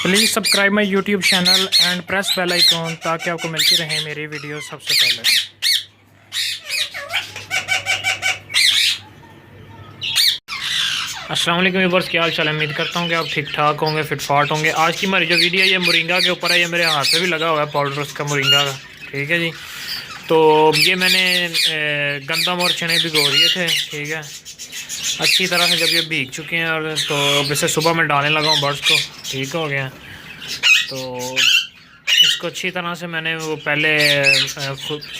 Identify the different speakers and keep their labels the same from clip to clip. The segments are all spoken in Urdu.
Speaker 1: Please subscribe my YouTube channel and press bell icon تاکہ آپ کو ملتی رہیں میری ویڈیو سب سے پہلے۔ السلام علیکم ویورز، کیا حال چال ہے؟ امید کرتا ہوں کہ آپ ٹھیک ٹھاک ہوں گے، فٹ فاٹ ہوں گے۔ آج کی ہماری جو ویڈیو ہے یہ مورنگا کے اوپر ہے۔ یہ میرے ہاتھ پہ بھی لگا ہوا ہے پاؤڈر اس کا مورنگا کا، ٹھیک ہے جی۔ تو یہ میں نے گندم اور چنے بھگو دیے تھے، ٹھیک ہے، اچھی طرح سے۔ جب یہ بھیگ چکے ہیں اور تو ویسے صبح میں ڈالنے لگا ہوں برڈس کو، ٹھیک ہو گیا۔ تو اس کو اچھی طرح سے میں نے وہ پہلے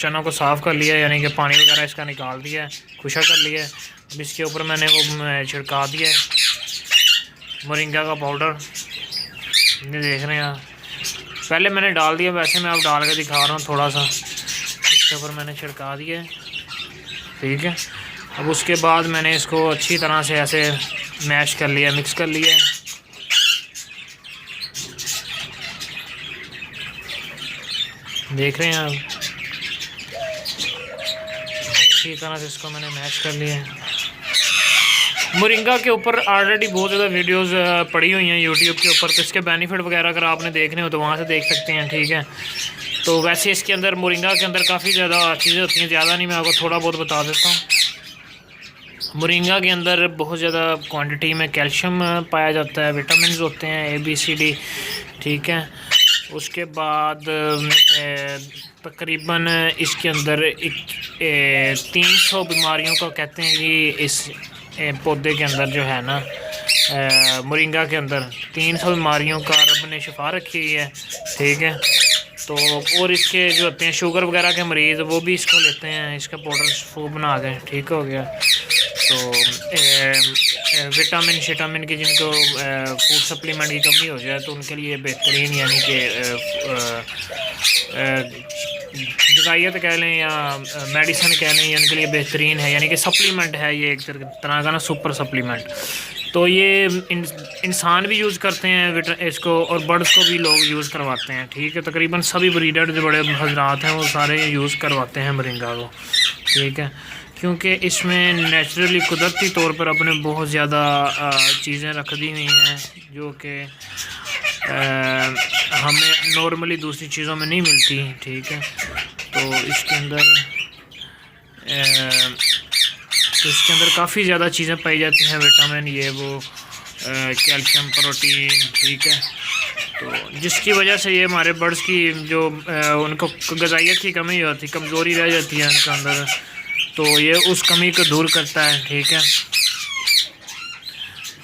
Speaker 1: چنوں کو صاف کر لیا، یعنی کہ پانی وغیرہ اس کا نکال دیا ہے، خشک کر لیا ہے۔ اب اس کے اوپر میں نے وہ چھڑکا دیا ہے مورنگا کا پاؤڈر، یہ دیکھ رہے ہیں آپ۔ پہلے میں نے ڈال دیا، ویسے میں اب ڈال کے دکھا رہا ہوں تھوڑا سا۔ اس کے اوپر میں نے چھڑکا دیا ہے، ٹھیک ہے۔ اب اس کے بعد میں نے اس کو اچھی طرح سے ایسے میش کر لیا، مکس کر لیا ہے، دیکھ رہے ہیں آپ۔ اچھی طرح سے اس کو میں نے میش کر لیا ہے۔ مورنگا کے اوپر آلریڈی بہت زیادہ ویڈیوز پڑی ہوئی ہیں یوٹیوب کے اوپر، تو اس کے بینیفٹ وغیرہ اگر آپ نے دیکھنے ہو تو وہاں سے دیکھ سکتے ہیں، ٹھیک ہے۔ تو ویسے اس کے اندر مورنگا کے اندر کافی زیادہ چیزیں ہوتی ہیں، زیادہ نہیں، میں آپ کو تھوڑا بہت بتا دیتا ہوں۔ مورنگا کے اندر بہت زیادہ کوانٹٹی میں کیلشیم پایا جاتا ہے، وٹامنز ہوتے ہیں ABCD، ٹھیک ہے۔ اس کے بعد تقریباً اس کے اندر 300 بیماریوں کا کہتے ہیں کہ اس پودے کے اندر جو ہے نا، مورنگا کے اندر 300 بیماریوں کا رب نے شفا رکھی ہوئی ہے، ٹھیک ہے۔ تو اور اس کے جو ہوتے ہیں شوگر وغیرہ کے مریض، وہ بھی اس کو لیتے ہیں، اس کا پاؤڈر بنا کے، ٹھیک ہو گیا۔ تو وٹامن کی جن کو فوڈ سپلیمنٹ کی کمی ہو جائے تو ان کے لیے بہترین، یعنی کہ غذائیت کہہ لیں یا میڈیسن کہہ لیں، ان کے لیے بہترین ہے، یعنی کہ سپلیمنٹ ہے یہ، ایک طرح کا نا سپر سپلیمنٹ۔ تو یہ انسان بھی یوز کرتے ہیں اس کو، اور برڈس کو بھی لوگ یوز کرواتے ہیں، ٹھیک ہے۔ تقریباً سبھی بریڈر جو بڑے حضرات ہیں وہ سارے یوز کرواتے ہیں مورنگا کو، ٹھیک ہے، کیونکہ اس میں نیچرلی قدرتی طور پر اپنے بہت زیادہ چیزیں رکھ دی ہوئی ہیں جو کہ ہمیں نارملی دوسری چیزوں میں نہیں ملتی، ٹھیک ہے۔ تو اس کے اندر کافی زیادہ چیزیں پائی جاتی ہیں، وٹامن، یہ وہ، کیلشیم، پروٹین، ٹھیک ہے۔ تو جس کی وجہ سے یہ ہمارے برڈس کی جو ان کو غذائیت کی کمی ہوتی، کمزوری رہ جاتی ہے ان کے اندر، تو یہ اس کمی کو دور کرتا ہے، ٹھیک ہے۔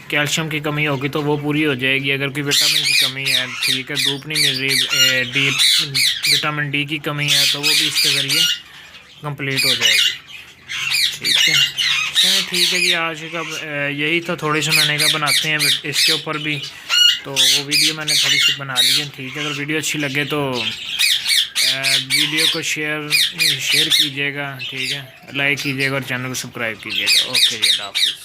Speaker 1: کیلشیم کی کمی ہوگی تو وہ پوری ہو جائے گی، اگر کوئی وٹامن کی کمی ہے، ٹھیک ہے، دھوپ نہیں مل رہی، وٹامن ڈی کی کمی ہے، تو وہ بھی اس کے ذریعے کمپلیٹ ہو جائے گی، ٹھیک ہے۔ ٹھیک ہے جی، آج کا یہی تھا، تھوڑی سی میں نے کہا بناتے ہیں اس کے اوپر بھی، تو وہ ویڈیو میں نے تھوڑی سی بنا لی ہے، ٹھیک ہے۔ اگر ویڈیو اچھی لگے تو ویڈیو کو شیئر کیجیے گا، ٹھیک ہے، لائک کیجیے گا اور چینل کو سبسکرائب کیجیے گا۔ اوکے جی، اللہ حافظ۔